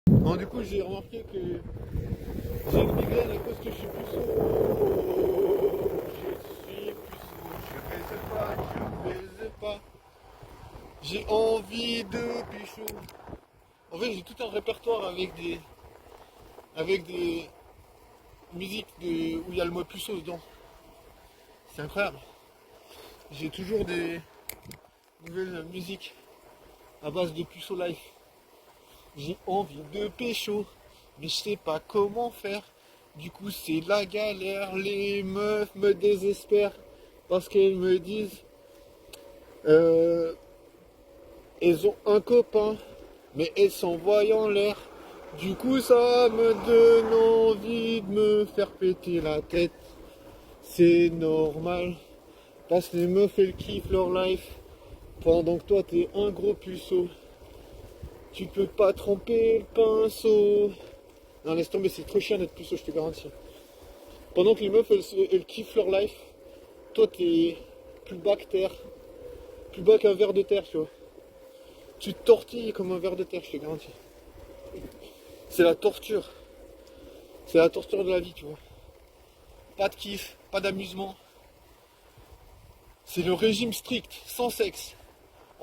Non, du coup, j'ai remarqué que j'ai une migraine à cause que je suis puceau. Je suis puceau, je baise pas. J'ai envie de pichou. En fait, j'ai tout un répertoire avec des musiques où il y a le mot puceau dedans. C'est incroyable. J'ai toujours des nouvelles musiques à base de puceau life. J'ai envie de pécho, mais je sais pas comment faire. Du coup, c'est la galère. Les meufs me désespèrent parce qu'elles me disent euh, elles ont un copain, mais elles s'envoient en l'air. Du coup, ça me donne envie de me faire péter la tête. C'est normal, parce que les meufs elles kiffent leur life pendant que toi t'es un gros puceau. Tu peux pas tremper le pinceau. Non, laisse tomber, c'est trop chiant d'être puceau, je te garantis. Pendant que les meufs elles kiffent leur life, toi t'es plus bas que terre, plus bas qu'un verre de terre, tu vois. Tu te tortilles comme un verre de terre, je te garantis. C'est la torture. C'est la torture de la vie, tu vois. Pas de kiff, pas d'amusement. C'est le régime strict, sans sexe.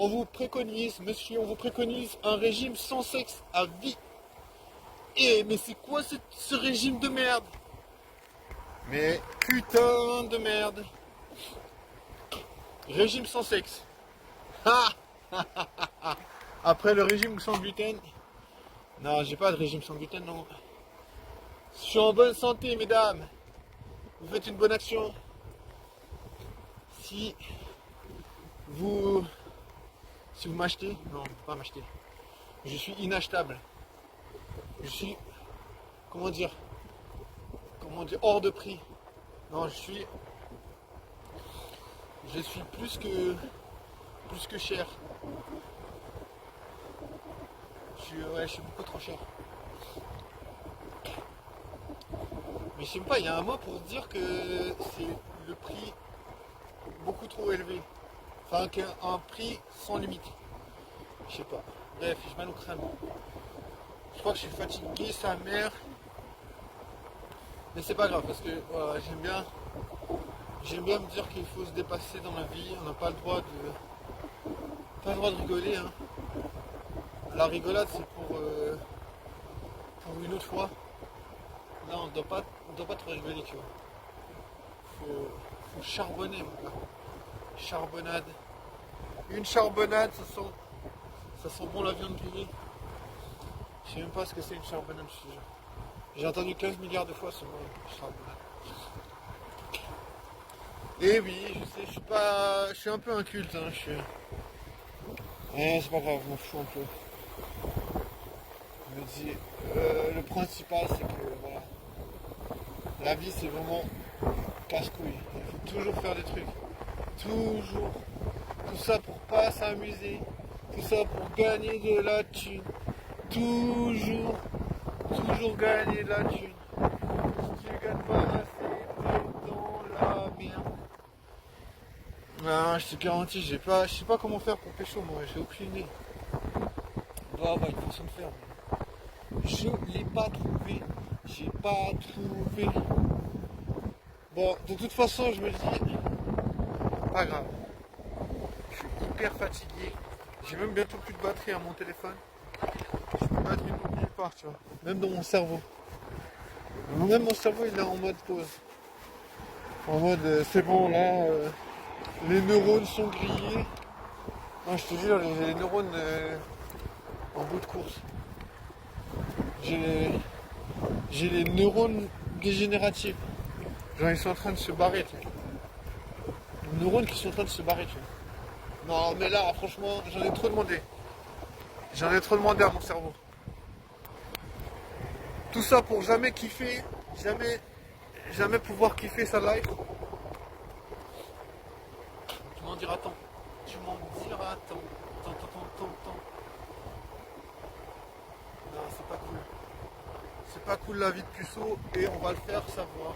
On vous préconise, monsieur, on vous préconise un régime sans sexe à vie. Mais c'est quoi ce régime de merde? Mais putain de merde. Régime sans sexe. Ah. Après le régime sans gluten. Non, j'ai pas de régime sans gluten, non. Je suis en bonne santé, mesdames. Vous faites une bonne action. Si vous... Si vous m'achetez... Non, pas m'acheter. Je suis inachetable. Je suis... Comment dire? Hors de prix. Non, je suis plus que cher. Je suis beaucoup trop cher. Mais je sais pas, il y a un mot pour dire que c'est le prix beaucoup trop élevé. Enfin, qu'un prix sans limite. Je sais pas. Bref, j'ai mal au crâne. Je crois que je suis fatigué, sa mère. Mais c'est pas grave parce que voilà, j'aime bien me dire qu'il faut se dépasser dans la vie. On n'a pas le droit de rigoler. Hein. La rigolade, c'est pour une autre fois. Là, on doit pas trop rigoler, tu vois. Faut charbonner, mon gars. Charbonnade. Une charbonnade, ça sent bon la viande grillée. Je sais même pas ce que c'est une charbonnade, je te jure. J'ai entendu 15 milliards de fois ce mot, charbonnade. Et oui, je sais, je suis un peu inculte, hein, c'est pas grave, je m'en fous un peu. Je me dis, le principal c'est que, voilà, la vie c'est vraiment casse-couille. Il faut toujours faire des trucs. Toujours. Tout ça pour pas s'amuser. Tout ça pour gagner de la thune. Toujours. Toujours gagner de la thune. Si tu gagnes pas assez, t'es dans la merde. Non, je te garantis, je sais pas comment faire pour pécho, moi, j'ai aucune idée. Il doit y avoir une façon de faire, mais je l'ai pas trouvé. J'ai pas trouvé. Bon, de toute façon, je me dis, pas grave. Je suis hyper fatigué. J'ai même bientôt plus de batterie à mon téléphone. Je peux pas être nulle part, tu vois. Même dans mon cerveau. Même mon cerveau, il est en mode pause. En mode, c'est bon, là, les neurones sont grillés. Non, je te jure, les neurones en bout de course. J'ai les neurones dégénératifs. Genre, ils sont en train de se barrer, tu vois. Les neurones qui sont en train de se barrer, tu vois. Non, mais là, franchement, j'en ai trop demandé. J'en ai trop demandé à mon cerveau. Tout ça pour jamais kiffer, jamais pouvoir kiffer sa life. Tu m'en diras tant. Tu m'en diras tant. Tant. Non, c'est pas cool. C'est pas cool la vie de puceau et on va le faire savoir.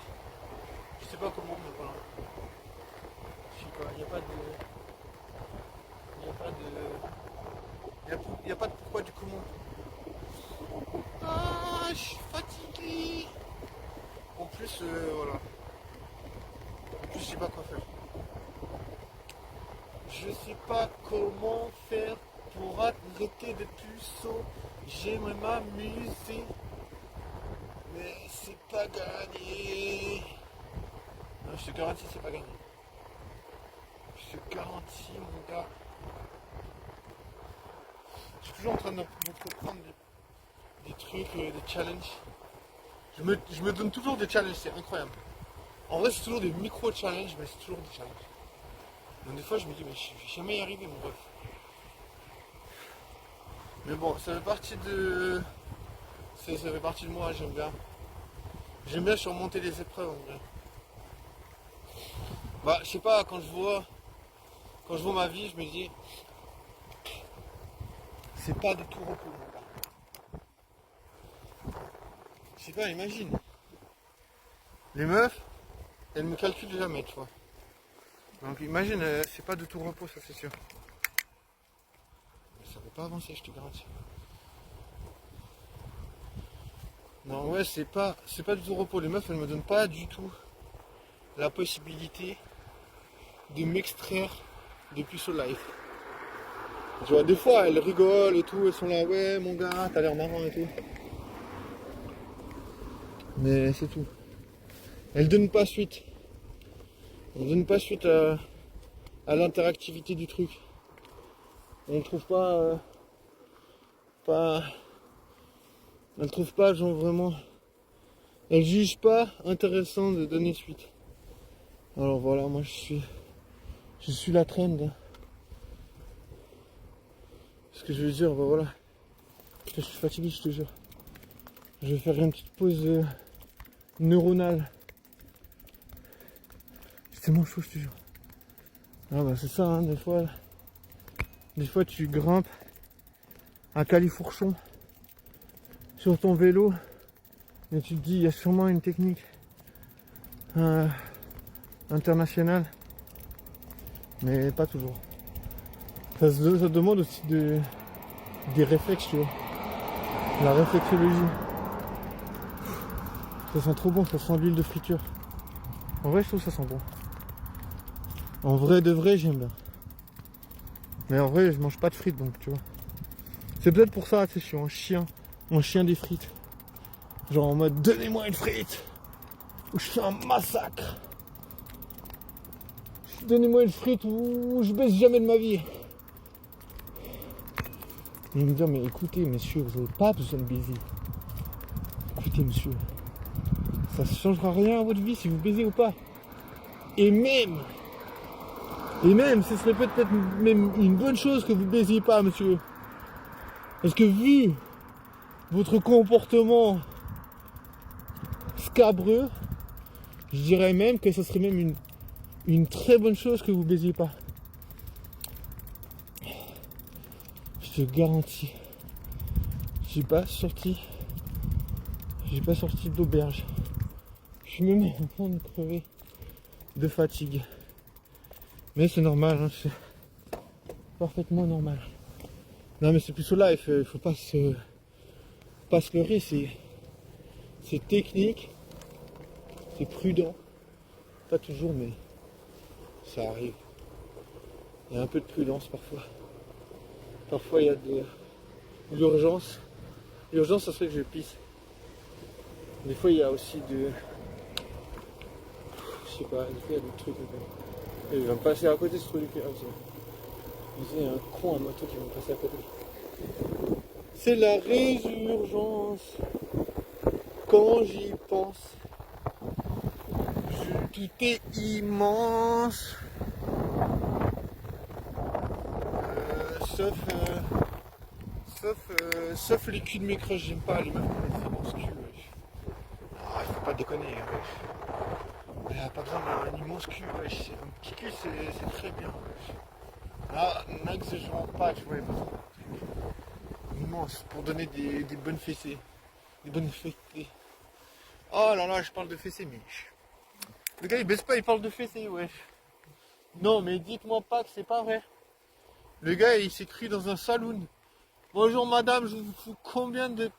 Je sais pas comment, mais voilà. Je sais pas, il n'y a pas de. Il n'y a pas de. Il n'y a pas de pourquoi du comment. pas quoi faire. Je sais pas comment faire pour arrêter de puceau. J'aimerais m'amuser, mais c'est pas gagné. Non, je te garantis, c'est pas gagné. Je te garantis, mon gars. Je suis toujours en train d'entreprendre des trucs, des challenges. Je me donne toujours des challenges, c'est incroyable. En vrai, c'est toujours des micro-challenges, mais c'est toujours des challenges. Donc des fois, je me dis, mais je vais jamais y arriver, mon ref. Mais bon, ça fait partie de... Ça fait partie de moi, j'aime bien. J'aime bien surmonter les épreuves, en vrai. Bah, je sais pas, quand je vois ma vie, je me dis, c'est pas de tout repos, mon gars. Je sais pas, imagine. Les meufs, elles me calculent jamais, tu vois. Donc imagine, c'est pas de tout repos, ça c'est sûr. Mais ça va pas avancer, je te garantis. Non, ouais, c'est pas du tout repos. Les meufs, elles me donnent pas du tout la possibilité de m'extraire de Puceau Life. Tu vois, des fois, elles rigolent et tout, elles sont là, ouais, mon gars, t'as l'air marrant et tout. Mais c'est tout. Elles donnent pas suite. Elles donnent pas suite à l'interactivité du truc. On ne trouve pas... Elles trouvent pas, genre, vraiment... Elles jugent pas intéressant de donner suite. Alors voilà, moi je suis la trend. Ce que je veux dire, bah voilà. Je suis fatigué, je te jure. Je vais faire une petite pause neuronale. C'est tellement chaud, je te jure. Ah bah c'est ça, hein, des fois tu grimpes à califourchon sur ton vélo et tu te dis, il y a sûrement une technique internationale, mais pas toujours. Ça demande aussi des réflexes, tu vois. La réflexologie. Ça sent trop bon, ça sent l'huile de friture. En vrai, je trouve que ça sent bon. En vrai de vrai, j'aime bien. Mais en vrai, je mange pas de frites, donc tu vois. C'est peut-être pour ça, tu sais, je suis un chien des frites. Genre en mode, donnez-moi une frite, ou je fais un massacre. Donnez-moi une frite ou je baisse jamais de ma vie. Ils vont me dire, mais écoutez, monsieur, vous n'avez pas besoin de baiser. Écoutez, monsieur, ça ne changera rien à votre vie si vous baisez ou pas. Et même, ce serait peut-être même une bonne chose que vous baisiez pas, monsieur. Parce que vu votre comportement scabreux, je dirais même que ce serait même une très bonne chose que vous baisiez pas. Je te garantis. J'ai pas sorti d'auberge. Je suis même en train de crever de fatigue. Mais c'est normal, hein, c'est parfaitement normal. Non mais c'est plus cela, il faut pas se leurrer, c'est technique, c'est prudent. Pas toujours, mais ça arrive. Il y a un peu de prudence parfois. Parfois il y a de l'urgence. L'urgence, ça serait que je pisse. Des fois il y a aussi de... Je sais pas, des fois il y a des trucs. Il va me passer à côté ce truc. Il y a un con à moto qui va me passer à côté. C'est la résurgence. Quand j'y pense, tout est immense. Sauf les culs de mes crushs, j'aime pas les meufs qui mettent mon cul. Ah, il faut pas déconner. Il n'y a pas besoin d'un immense cul. Un petit cul, c'est très bien. Là, n'exagérons pas, tu vois, immense pour donner des bonnes fessées. Des bonnes fessées. Oh là là, je parle de fessées, mais... Le gars, il baisse pas, il parle de fessées, wesh. Non, mais dites-moi pas que c'est pas vrai. Le gars, il s'écrit dans un saloon. Bonjour madame, je vous fous combien de